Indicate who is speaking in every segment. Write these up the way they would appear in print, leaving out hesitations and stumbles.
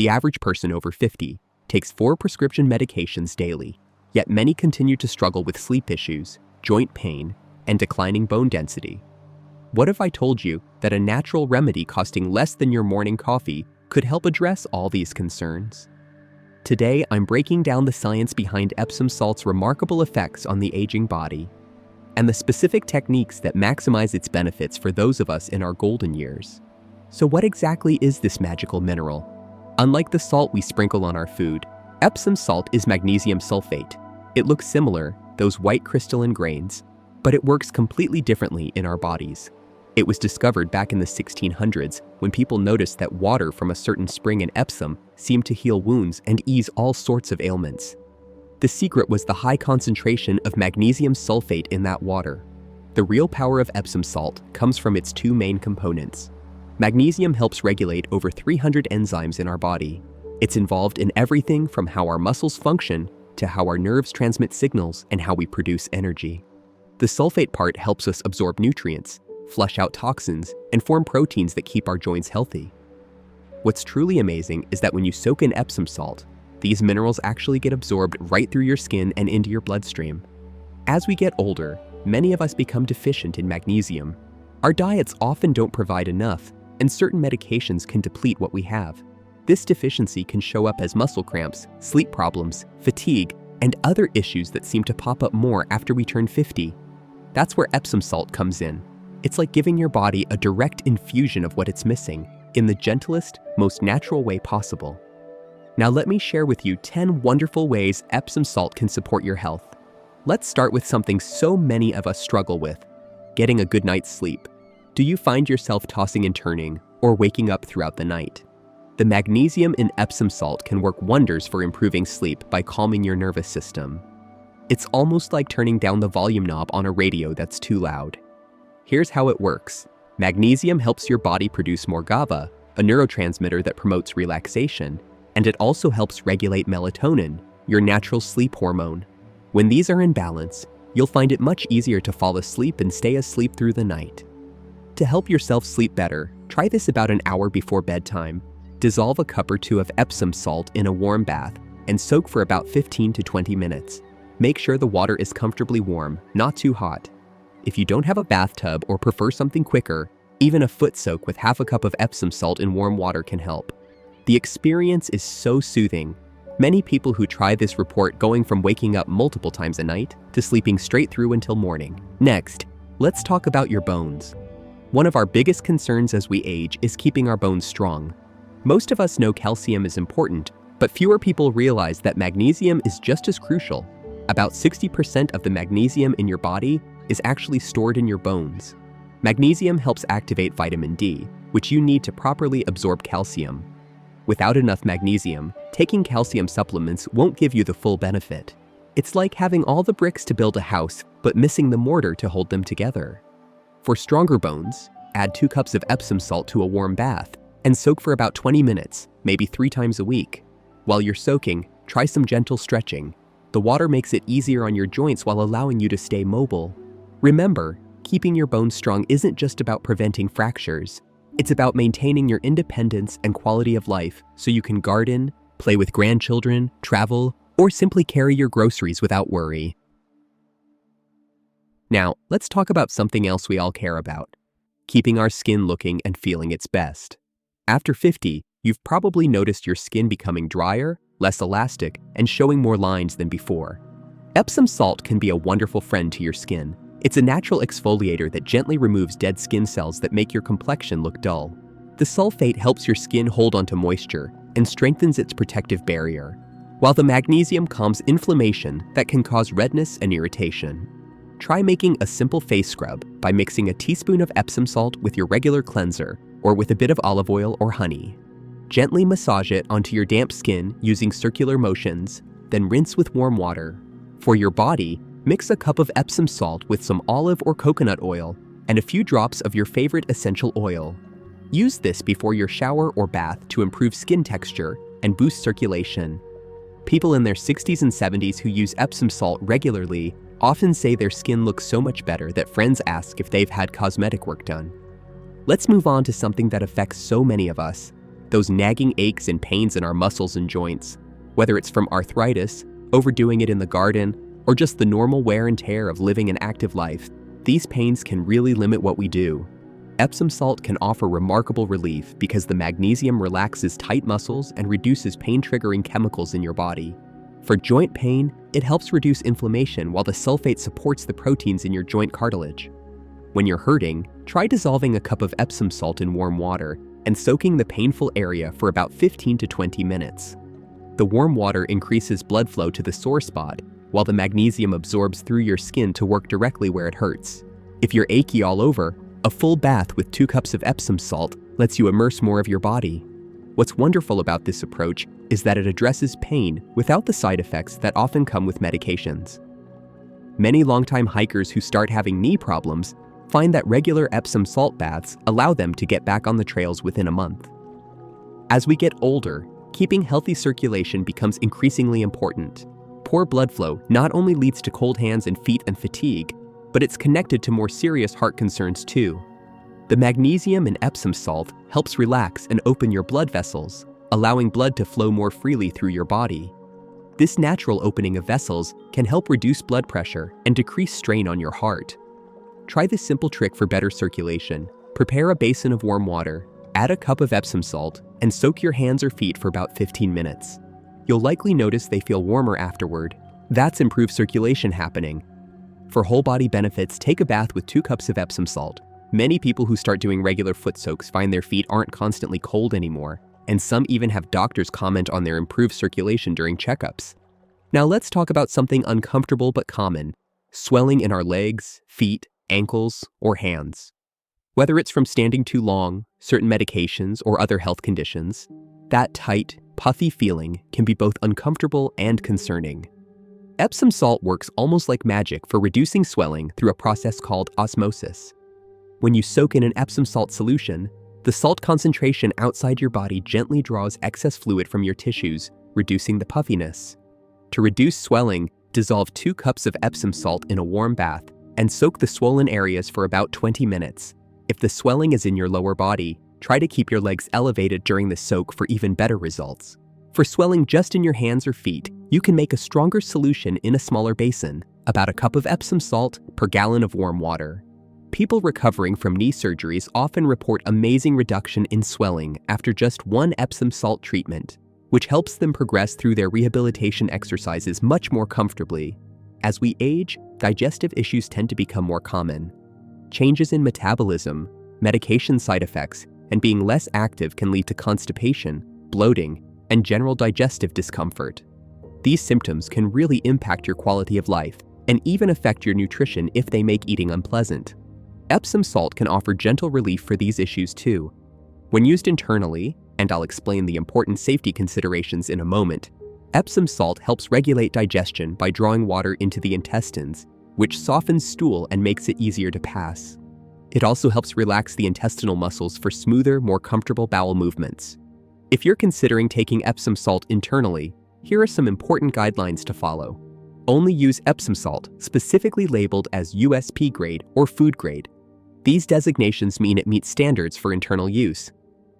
Speaker 1: The average person over 50 takes 4 prescription medications daily, yet many continue to struggle with sleep issues, joint pain, and declining bone density. What if I told you that a natural remedy costing less than your morning coffee could help address all these concerns? Today, I'm breaking down the science behind Epsom salt's remarkable effects on the aging body, and the specific techniques that maximize its benefits for those of us in our golden years. So what exactly is this magical mineral? Unlike the salt we sprinkle on our food, Epsom salt is magnesium sulfate. It looks similar, those white crystalline grains, but it works completely differently in our bodies. It was discovered back in the 1600s when people noticed that water from a certain spring in Epsom seemed to heal wounds and ease all sorts of ailments. The secret was the high concentration of magnesium sulfate in that water. The real power of Epsom salt comes from its 2 main components. Magnesium helps regulate over 300 enzymes in our body. It's involved in everything from how our muscles function to how our nerves transmit signals and how we produce energy. The sulfate part helps us absorb nutrients, flush out toxins, and form proteins that keep our joints healthy. What's truly amazing is that when you soak in Epsom salt, these minerals actually get absorbed right through your skin and into your bloodstream. As we get older, many of us become deficient in magnesium. Our diets often don't provide enough, and certain medications can deplete what we have. This deficiency can show up as muscle cramps, sleep problems, fatigue, and other issues that seem to pop up more after we turn 50. That's where Epsom salt comes in. It's like giving your body a direct infusion of what it's missing in the gentlest, most natural way possible. Now let me share with you 10 wonderful ways Epsom salt can support your health. Let's start with something so many of us struggle with: getting a good night's sleep. Do you find yourself tossing and turning or waking up throughout the night? The magnesium in Epsom salt can work wonders for improving sleep by calming your nervous system. It's almost like turning down the volume knob on a radio that's too loud. Here's how it works. Magnesium helps your body produce more GABA, a neurotransmitter that promotes relaxation, and it also helps regulate melatonin, your natural sleep hormone. When these are in balance, you'll find it much easier to fall asleep and stay asleep through the night. To help yourself sleep better, try this about an hour before bedtime. Dissolve a cup or 2 of Epsom salt in a warm bath and soak for about 15 to 20 minutes. Make sure the water is comfortably warm, not too hot. If you don't have a bathtub or prefer something quicker, even a foot soak with half a cup of Epsom salt in warm water can help. The experience is so soothing. Many people who try this report going from waking up multiple times a night to sleeping straight through until morning. Next, let's talk about your bones. One of our biggest concerns as we age is keeping our bones strong. Most of us know calcium is important, but fewer people realize that magnesium is just as crucial. About 60% of the magnesium in your body is actually stored in your bones. Magnesium helps activate vitamin D, which you need to properly absorb calcium. Without enough magnesium, taking calcium supplements won't give you the full benefit. It's like having all the bricks to build a house, but missing the mortar to hold them together. For stronger bones, add 2 cups of Epsom salt to a warm bath and soak for about 20 minutes, maybe 3 times a week. While you're soaking, try some gentle stretching. The water makes it easier on your joints while allowing you to stay mobile. Remember, keeping your bones strong isn't just about preventing fractures. It's about maintaining your independence and quality of life so you can garden, play with grandchildren, travel, or simply carry your groceries without worry. Now, let's talk about something else we all care about: keeping our skin looking and feeling its best. After 50, you've probably noticed your skin becoming drier, less elastic, and showing more lines than before. Epsom salt can be a wonderful friend to your skin. It's a natural exfoliator that gently removes dead skin cells that make your complexion look dull. The sulfate helps your skin hold onto moisture and strengthens its protective barrier, while the magnesium calms inflammation that can cause redness and irritation. Try making a simple face scrub by mixing a teaspoon of Epsom salt with your regular cleanser or with a bit of olive oil or honey. Gently massage it onto your damp skin using circular motions, then rinse with warm water. For your body, mix a cup of Epsom salt with some olive or coconut oil and a few drops of your favorite essential oil. Use this before your shower or bath to improve skin texture and boost circulation. People in their 60s and 70s who use Epsom salt regularly often say their skin looks so much better that friends ask if they've had cosmetic work done. Let's move on to something that affects so many of us: those nagging aches and pains in our muscles and joints. Whether it's from arthritis, overdoing it in the garden, or just the normal wear and tear of living an active life, these pains can really limit what we do. Epsom salt can offer remarkable relief because the magnesium relaxes tight muscles and reduces pain-triggering chemicals in your body. For joint pain, it helps reduce inflammation while the sulfate supports the proteins in your joint cartilage. When you're hurting, try dissolving a cup of Epsom salt in warm water and soaking the painful area for about 15 to 20 minutes. The warm water increases blood flow to the sore spot, while the magnesium absorbs through your skin to work directly where it hurts. If you're achy all over, a full bath with 2 cups of Epsom salt lets you immerse more of your body. What's wonderful about this approach is that it addresses pain without the side effects that often come with medications. Many longtime hikers who start having knee problems find that regular Epsom salt baths allow them to get back on the trails within a month. As we get older, keeping healthy circulation becomes increasingly important. Poor blood flow not only leads to cold hands and feet and fatigue, but it's connected to more serious heart concerns too. The magnesium in Epsom salt helps relax and open your blood vessels, allowing blood to flow more freely through your body. This natural opening of vessels can help reduce blood pressure and decrease strain on your heart. Try this simple trick for better circulation. Prepare a basin of warm water, add a cup of Epsom salt, and soak your hands or feet for about 15 minutes. You'll likely notice they feel warmer afterward. That's improved circulation happening. For whole body benefits, take a bath with 2 cups of Epsom salt. Many people who start doing regular foot soaks find their feet aren't constantly cold anymore, and some even have doctors comment on their improved circulation during checkups. Now let's talk about something uncomfortable but common: swelling in our legs, feet, ankles, or hands. Whether it's from standing too long, certain medications, or other health conditions, that tight, puffy feeling can be both uncomfortable and concerning. Epsom salt works almost like magic for reducing swelling through a process called osmosis. When you soak in an Epsom salt solution, the salt concentration outside your body gently draws excess fluid from your tissues, reducing the puffiness. To reduce swelling, dissolve 2 cups of Epsom salt in a warm bath and soak the swollen areas for about 20 minutes. If the swelling is in your lower body, try to keep your legs elevated during the soak for even better results. For swelling just in your hands or feet, you can make a stronger solution in a smaller basin, about a cup of Epsom salt per gallon of warm water. People recovering from knee surgeries often report amazing reduction in swelling after just 1 Epsom salt treatment, which helps them progress through their rehabilitation exercises much more comfortably. As we age, digestive issues tend to become more common. Changes in metabolism, medication side effects, and being less active can lead to constipation, bloating, and general digestive discomfort. These symptoms can really impact your quality of life and even affect your nutrition if they make eating unpleasant. Epsom salt can offer gentle relief for these issues too. When used internally, and I'll explain the important safety considerations in a moment, Epsom salt helps regulate digestion by drawing water into the intestines, which softens stool and makes it easier to pass. It also helps relax the intestinal muscles for smoother, more comfortable bowel movements. If you're considering taking Epsom salt internally, here are some important guidelines to follow. Only use Epsom salt specifically labeled as USP grade or food grade. These designations mean it meets standards for internal use.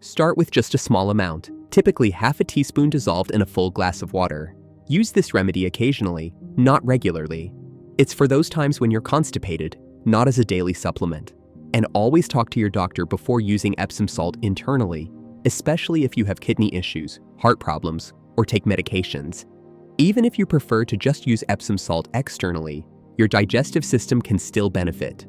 Speaker 1: Start with just a small amount, typically half a teaspoon dissolved in a full glass of water. Use this remedy occasionally, not regularly. It's for those times when you're constipated, not as a daily supplement. And always talk to your doctor before using Epsom salt internally, especially if you have kidney issues, heart problems, or take medications. Even if you prefer to just use Epsom salt externally, your digestive system can still benefit.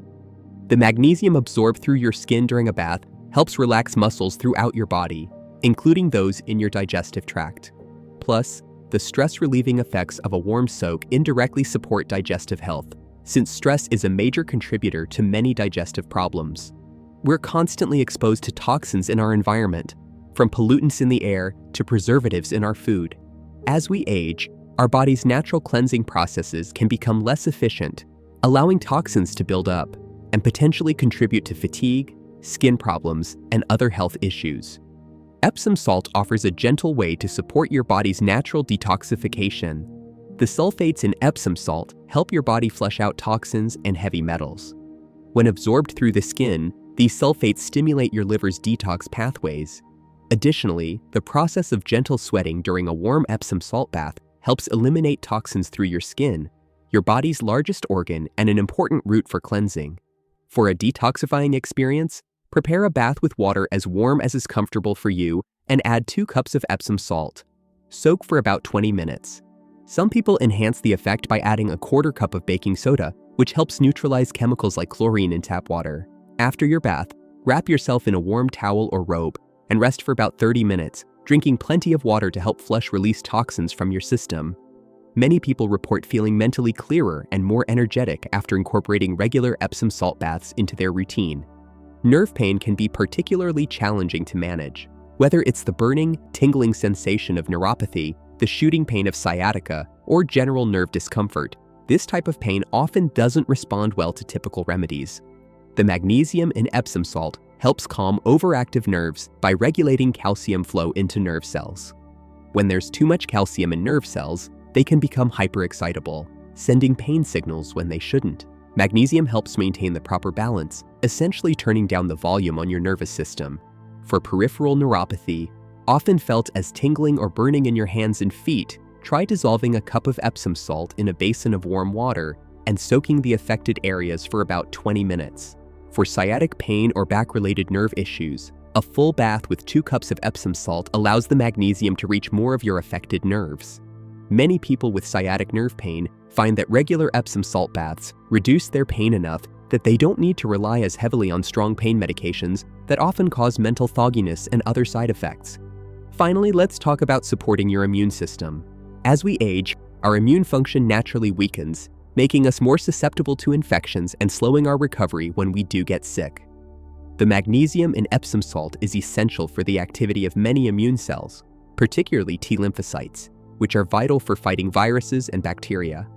Speaker 1: The magnesium absorbed through your skin during a bath helps relax muscles throughout your body, including those in your digestive tract. Plus, the stress-relieving effects of a warm soak indirectly support digestive health, since stress is a major contributor to many digestive problems. We're constantly exposed to toxins in our environment, from pollutants in the air to preservatives in our food. As we age, our body's natural cleansing processes can become less efficient, allowing toxins to build up and potentially contribute to fatigue, skin problems, and other health issues. Epsom salt offers a gentle way to support your body's natural detoxification. The sulfates in Epsom salt help your body flush out toxins and heavy metals. When absorbed through the skin, these sulfates stimulate your liver's detox pathways. Additionally, the process of gentle sweating during a warm Epsom salt bath helps eliminate toxins through your skin, your body's largest organ and an important route for cleansing. For a detoxifying experience, prepare a bath with water as warm as is comfortable for you and add 2 cups of Epsom salt. Soak for about 20 minutes. Some people enhance the effect by adding a 1/4 cup of baking soda, which helps neutralize chemicals like chlorine in tap water. After your bath, wrap yourself in a warm towel or robe and rest for about 30 minutes, drinking plenty of water to help flush release toxins from your system. Many people report feeling mentally clearer and more energetic after incorporating regular Epsom salt baths into their routine. Nerve pain can be particularly challenging to manage. Whether it's the burning, tingling sensation of neuropathy, the shooting pain of sciatica, or general nerve discomfort, this type of pain often doesn't respond well to typical remedies. The magnesium in Epsom salt helps calm overactive nerves by regulating calcium flow into nerve cells. When there's too much calcium in nerve cells, they can become hyperexcitable, sending pain signals when they shouldn't. Magnesium helps maintain the proper balance, essentially turning down the volume on your nervous system. For peripheral neuropathy, often felt as tingling or burning in your hands and feet, try dissolving a cup of Epsom salt in a basin of warm water and soaking the affected areas for about 20 minutes. For sciatic pain or back-related nerve issues, a full bath with 2 cups of Epsom salt allows the magnesium to reach more of your affected nerves. Many people with sciatic nerve pain find that regular Epsom salt baths reduce their pain enough that they don't need to rely as heavily on strong pain medications that often cause mental fogginess and other side effects. Finally, let's talk about supporting your immune system. As we age, our immune function naturally weakens, making us more susceptible to infections and slowing our recovery when we do get sick. The magnesium in Epsom salt is essential for the activity of many immune cells, particularly T lymphocytes, which are vital for fighting viruses and bacteria.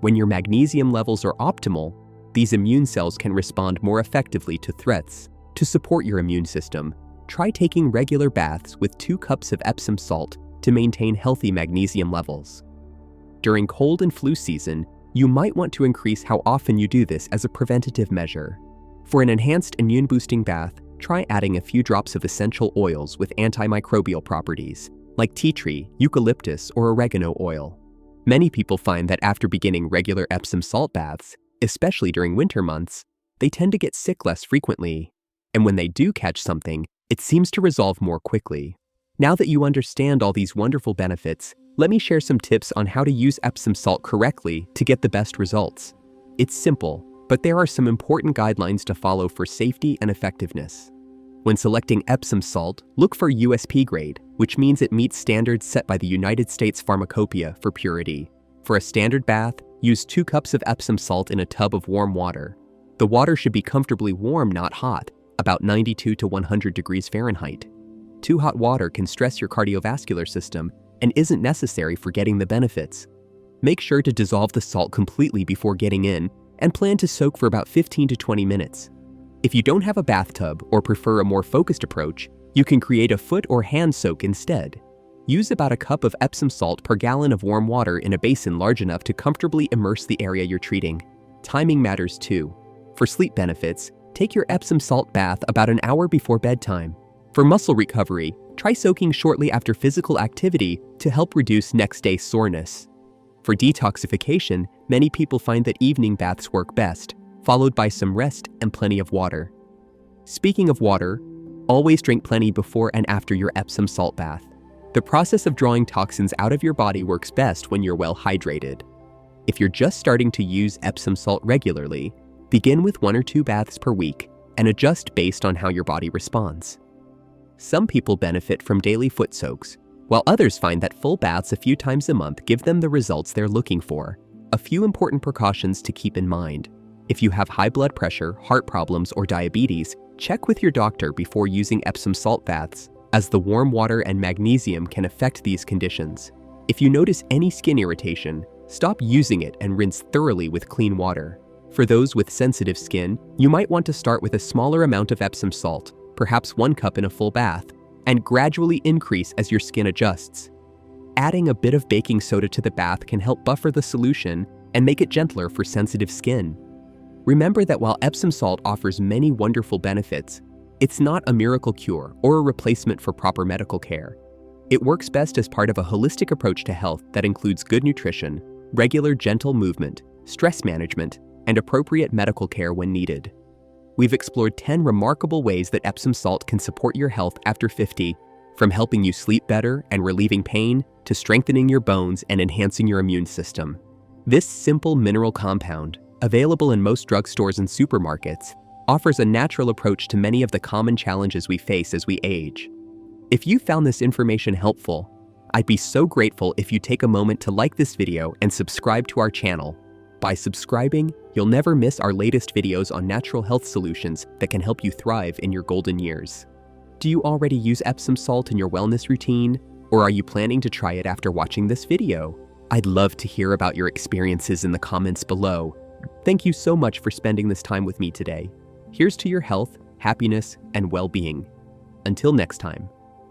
Speaker 1: When your magnesium levels are optimal, these immune cells can respond more effectively to threats. To support your immune system, try taking regular baths with 2 cups of Epsom salt to maintain healthy magnesium levels. During cold and flu season, you might want to increase how often you do this as a preventative measure. For an enhanced immune-boosting bath, try adding a few drops of essential oils with antimicrobial properties, like tea tree, eucalyptus, or oregano oil. Many people find that after beginning regular Epsom salt baths, especially during winter months, they tend to get sick less frequently, and when they do catch something, it seems to resolve more quickly. Now that you understand all these wonderful benefits, let me share some tips on how to use Epsom salt correctly to get the best results. It's simple, but there are some important guidelines to follow for safety and effectiveness. When selecting Epsom salt, look for USP grade, which means it meets standards set by the United States Pharmacopoeia for purity. For a standard bath, use 2 cups of Epsom salt in a tub of warm water. The water should be comfortably warm, not hot, about 92 to 100 degrees Fahrenheit. Too hot water can stress your cardiovascular system and isn't necessary for getting the benefits. Make sure to dissolve the salt completely before getting in and plan to soak for about 15 to 20 minutes. If you don't have a bathtub or prefer a more focused approach, you can create a foot or hand soak instead. Use about a cup of Epsom salt per gallon of warm water in a basin large enough to comfortably immerse the area you're treating. Timing matters too. For sleep benefits, take your Epsom salt bath about an hour before bedtime. For muscle recovery, try soaking shortly after physical activity to help reduce next-day soreness. For detoxification, many people find that evening baths work best, followed by some rest and plenty of water. Speaking of water, always drink plenty before and after your Epsom salt bath. The process of drawing toxins out of your body works best when you're well hydrated. If you're just starting to use Epsom salt regularly, begin with 1 or 2 baths per week and adjust based on how your body responds. Some people benefit from daily foot soaks, while others find that full baths a few times a month give them the results they're looking for. A few important precautions to keep in mind. If you have high blood pressure, heart problems, or diabetes, check with your doctor before using Epsom salt baths, as the warm water and magnesium can affect these conditions. If you notice any skin irritation, stop using it and rinse thoroughly with clean water. For those with sensitive skin, you might want to start with a smaller amount of Epsom salt, perhaps 1 cup in a full bath, and gradually increase as your skin adjusts. Adding a bit of baking soda to the bath can help buffer the solution and make it gentler for sensitive skin. Remember that while Epsom salt offers many wonderful benefits, It's not a miracle cure or a replacement for proper medical care. It works best as part of a holistic approach to health that includes good nutrition, regular gentle movement, stress management, and appropriate medical care when needed. We've explored 10 remarkable ways that Epsom salt can support your health after 50, from helping you sleep better and relieving pain to strengthening your bones and enhancing your immune system. This simple mineral compound, available in most drugstores and supermarkets, offers a natural approach to many of the common challenges we face as we age. If you found this information helpful, I'd be so grateful if you take a moment to like this video and subscribe to our channel. By subscribing, you'll never miss our latest videos on natural health solutions that can help you thrive in your golden years. Do you already use Epsom salt in your wellness routine, or are you planning to try it after watching this video? I'd love to hear about your experiences in the comments below. Thank you so much for spending this time with me today. Here's to your health, happiness, and well-being. Until next time.